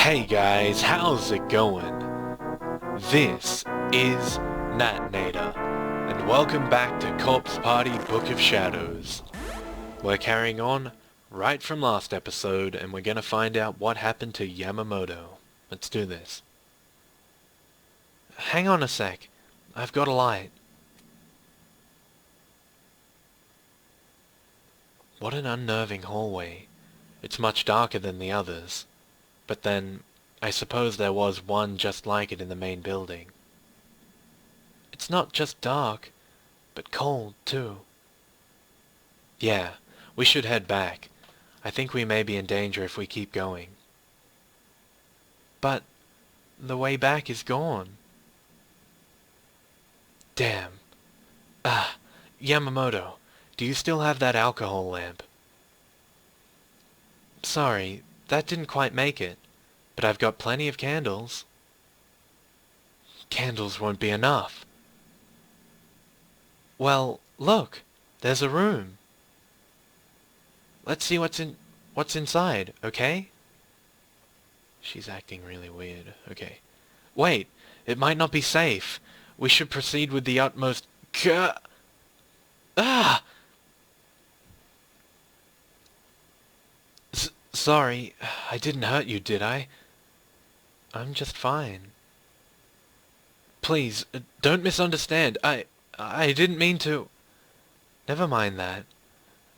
Hey guys, how's it going? This is Natnator, and welcome back to Corpse Party Book of Shadows. We're carrying on right from last episode, and we're gonna find out what happened to Yamamoto. Let's do this. Hang on a sec. I've got a light. What an unnerving hallway. It's much darker than the others. But then, I suppose there was one just like it in the main building. It's not just dark, but cold, too. Yeah, we should head back. I think we may be in danger if we keep going. But the way back is gone. Damn. Yamamoto, do you still have that alcohol lamp? Sorry, that didn't quite make it, but I've got plenty of candles. Candles won't be enough. Well, look, there's a room. Let's see what's inside, okay? She's acting really weird. Okay. Wait, it might not be safe. We should proceed with the utmost care. Ah! Sorry, I didn't hurt you, did I? I'm just fine. Please, don't misunderstand. I didn't mean to. Never mind that.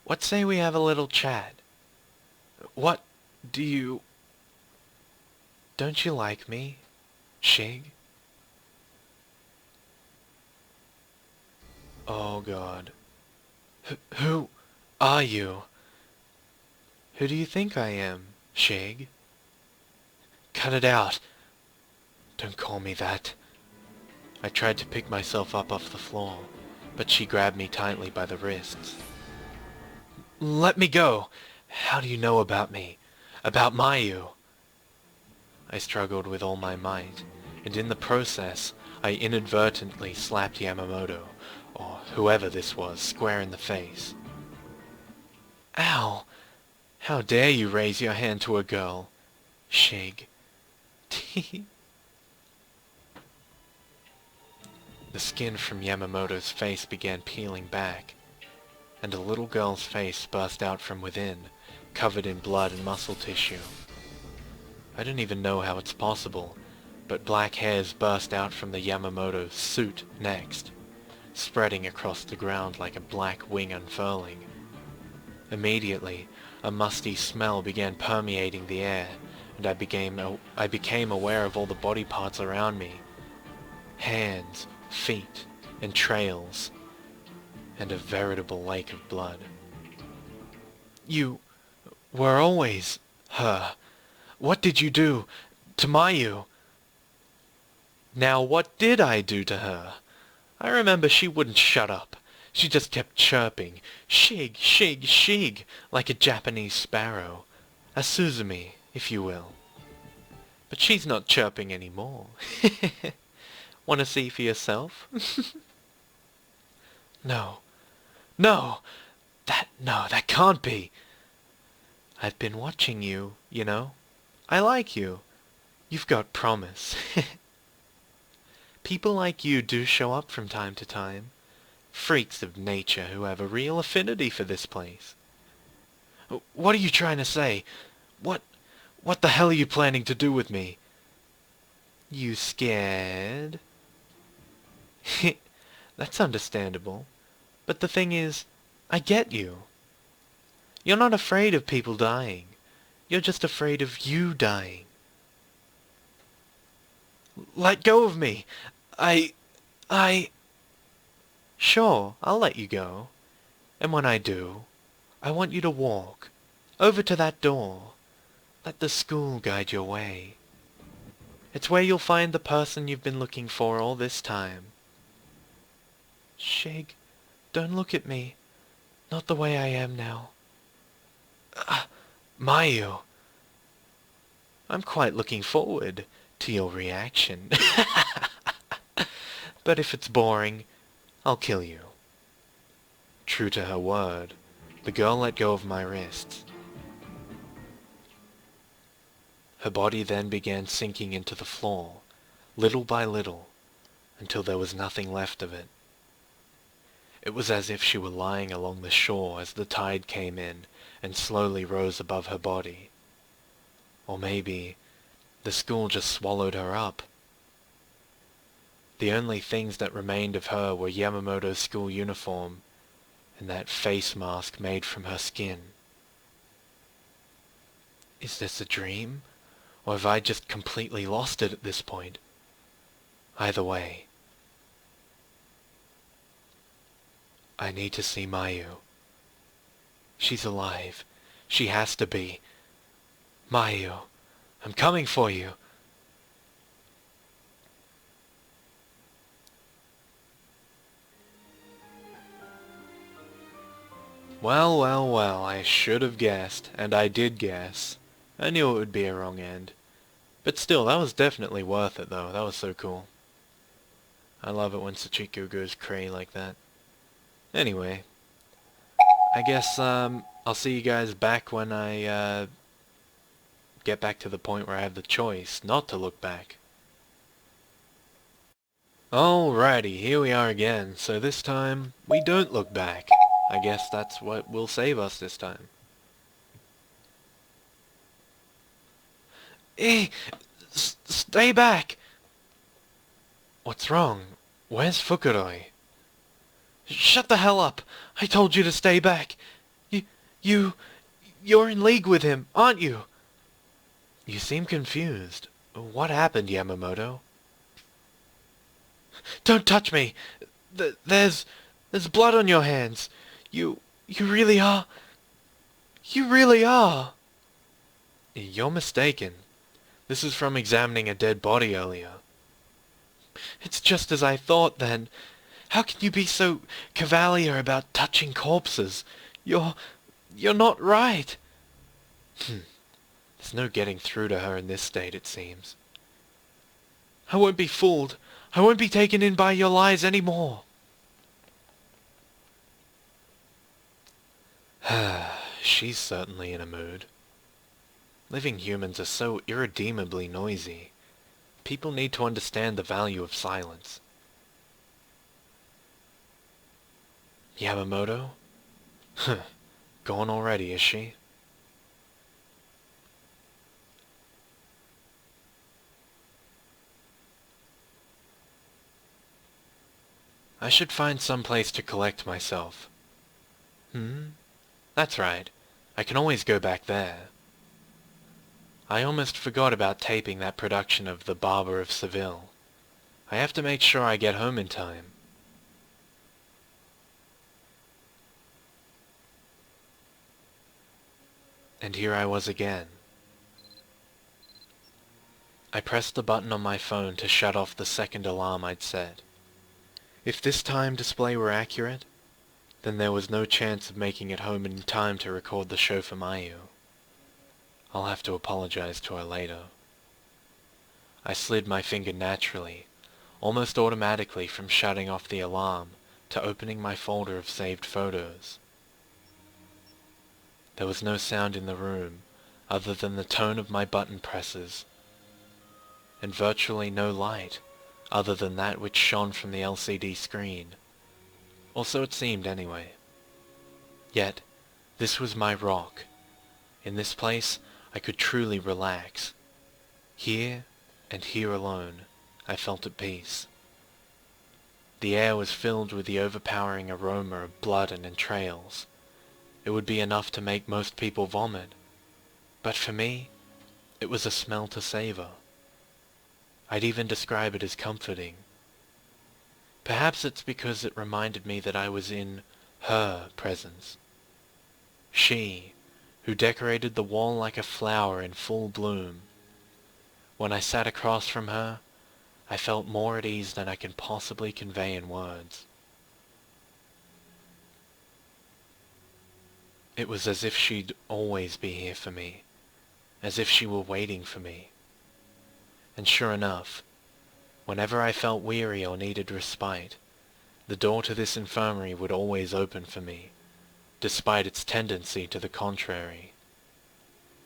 What say we have a little chat? What do you... Don't you like me, Shig? Oh God. Who are you? Who do you think I am, Shig? Cut it out. Don't call me that. I tried to pick myself up off the floor, but she grabbed me tightly by the wrists. Let me go! How do you know about me? About Mayu? I struggled with all my might, and in the process, I inadvertently slapped Yamamoto, or whoever this was, square in the face. Ow! How dare you raise your hand to a girl, Shig? The skin from Yamamoto's face began peeling back, and a little girl's face burst out from within, covered in blood and muscle tissue. I don't even know how it's possible, but black hairs burst out from the Yamamoto's suit next, spreading across the ground like a black wing unfurling. Immediately, a musty smell began permeating the air, and I became aware of all the body parts around me. Hands, feet, entrails, and a veritable lake of blood. You were always her. What did you do to Mayu? Now what did I do to her? I remember she wouldn't shut up. She just kept chirping, Shig, Shig, Shig, like a Japanese sparrow. A Suzumi, if you will. But she's not chirping anymore. Want to see for yourself? No. No! That can't be! I've been watching you, you know. I like you. You've got promise. People like you do show up from time to time. Freaks of nature who have a real affinity for this place. What are you trying to say? What the hell are you planning to do with me? You scared? That's understandable. But the thing is, I get you. You're not afraid of people dying. You're just afraid of you dying. Let go of me! Sure, I'll let you go. And when I do, I want you to walk over to that door. Let the school guide your way. It's where you'll find the person you've been looking for all this time. Shig, don't look at me. Not the way I am now. Mayu. I'm quite looking forward to your reaction. But if it's boring, I'll kill you. True to her word, the girl let go of my wrists. Her body then began sinking into the floor, little by little, until there was nothing left of it. It was as if she were lying along the shore as the tide came in and slowly rose above her body. Or maybe the school just swallowed her up. The only things that remained of her were Yamamoto's school uniform and that face mask made from her skin. Is this a dream? Or have I just completely lost it at this point? Either way, I need to see Mayu. She's alive. She has to be. Mayu, I'm coming for you. Well, well, well, I should have guessed, and I did guess. I knew it would be a wrong end. But still, that was definitely worth it, though. That was so cool. I love it when Sachiko goes cray like that. Anyway, I guess, I'll see you guys back when I, get back to the point where I have the choice not to look back. Alrighty, here we are again. So this time, we don't look back. I guess that's what will save us this time. Stay back! What's wrong? Where's Fukuroi? Shut the hell up! I told you to stay back! You're in league with him, aren't you? You seem confused. What happened, Yamamoto? Don't touch me! There's blood on your hands! You really are... You really are! You're mistaken. This is from examining a dead body earlier. It's just as I thought, then. How can you be so cavalier about touching corpses? You're not right. There's no getting through to her in this state, it seems. I won't be fooled. I won't be taken in by your lies anymore. She's certainly in a mood. Living humans are so irredeemably noisy. People need to understand the value of silence. Yamamoto? Gone already, is she? I should find some place to collect myself. That's right. I can always go back there. I almost forgot about taping that production of The Barber of Seville. I have to make sure I get home in time. And here I was again. I pressed the button on my phone to shut off the second alarm I'd set. If this time display were accurate, then there was no chance of making it home in time to record the show for Mayu. I'll have to apologize to her later. I slid my finger naturally, almost automatically, from shutting off the alarm to opening my folder of saved photos. There was no sound in the room other than the tone of my button presses, and virtually no light other than that which shone from the LCD screen. Or so it seemed anyway. Yet, this was my rock. In this place, I could truly relax. Here, and here alone, I felt at peace. The air was filled with the overpowering aroma of blood and entrails. It would be enough to make most people vomit. But for me, it was a smell to savor. I'd even describe it as comforting. Perhaps it's because it reminded me that I was in her presence. She, who decorated the wall like a flower in full bloom. When I sat across from her, I felt more at ease than I can possibly convey in words. It was as if she'd always be here for me, as if she were waiting for me. And sure enough, whenever I felt weary or needed respite, the door to this infirmary would always open for me, despite its tendency to the contrary.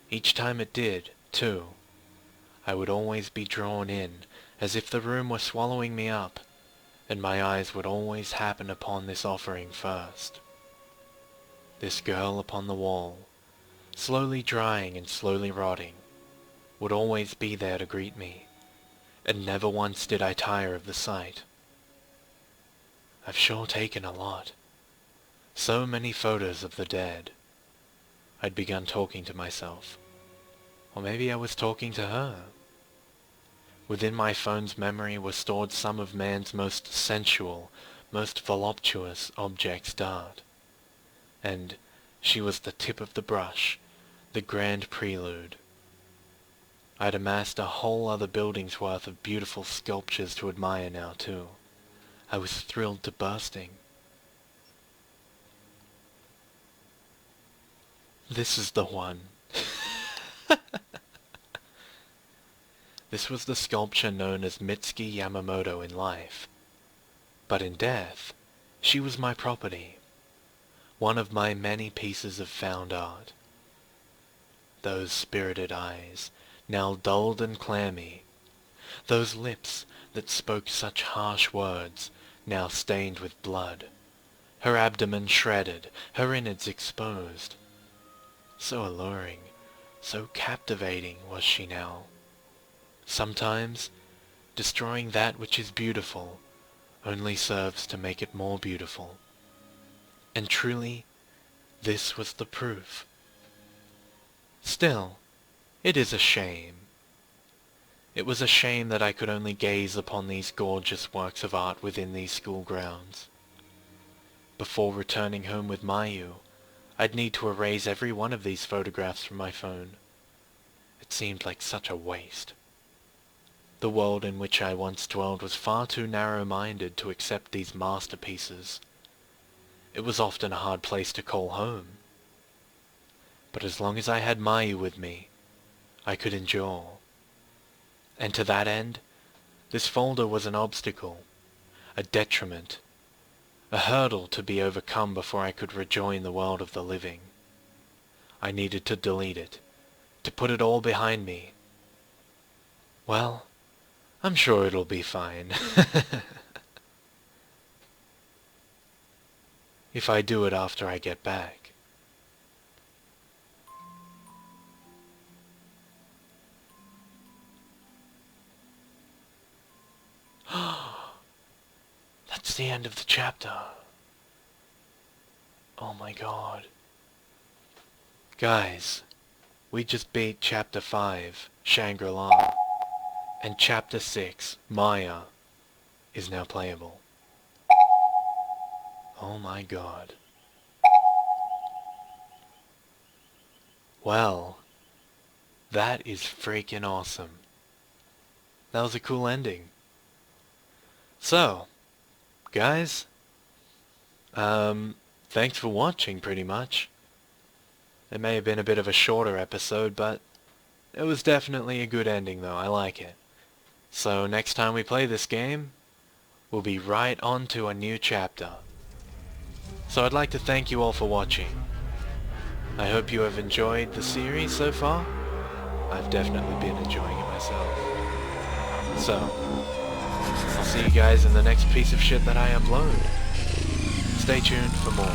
Each time it did, too, I would always be drawn in, as if the room were swallowing me up, and my eyes would always happen upon this offering first. This girl upon the wall, slowly drying and slowly rotting, would always be there to greet me, and never once did I tire of the sight. I've sure taken a lot. So many photos of the dead. I'd begun talking to myself. Or maybe I was talking to her. Within my phone's memory were stored some of man's most sensual, most voluptuous objects dart. And she was the tip of the brush, the grand prelude. I'd amassed a whole other building's worth of beautiful sculptures to admire now, too. I was thrilled to bursting. This is the one. This was the sculpture known as Mitsuki Yamamoto in life. But in death, she was my property. One of my many pieces of found art. Those spirited eyes, now dulled and clammy. Those lips that spoke such harsh words, now stained with blood. Her abdomen shredded, her innards exposed. So alluring, so captivating was she now. Sometimes, destroying that which is beautiful only serves to make it more beautiful. And truly, this was the proof. Still, it is a shame. It was a shame that I could only gaze upon these gorgeous works of art within these school grounds. Before returning home with Mayu, I'd need to erase every one of these photographs from my phone. It seemed like such a waste. The world in which I once dwelled was far too narrow-minded to accept these masterpieces. It was often a hard place to call home. But as long as I had Mayu with me, I could endure. And to that end, this folder was an obstacle, a detriment, a hurdle to be overcome before I could rejoin the world of the living. I needed to delete it, to put it all behind me. Well, I'm sure it'll be fine. If I do it after I get back. That's the end of the chapter. Oh my god. Guys, we just beat Chapter 5, Shangri-La, and Chapter 6, Maya, is now playable. Oh my god. Well, that is freaking awesome. That was a cool ending. So, guys, thanks for watching pretty much. It may have been a bit of a shorter episode, but it was definitely a good ending though, I like it. So next time we play this game, we'll be right on to a new chapter. So I'd like to thank you all for watching. I hope you have enjoyed the series so far. I've definitely been enjoying it myself. So, I'll see you guys in the next piece of shit that I upload. Stay tuned for more.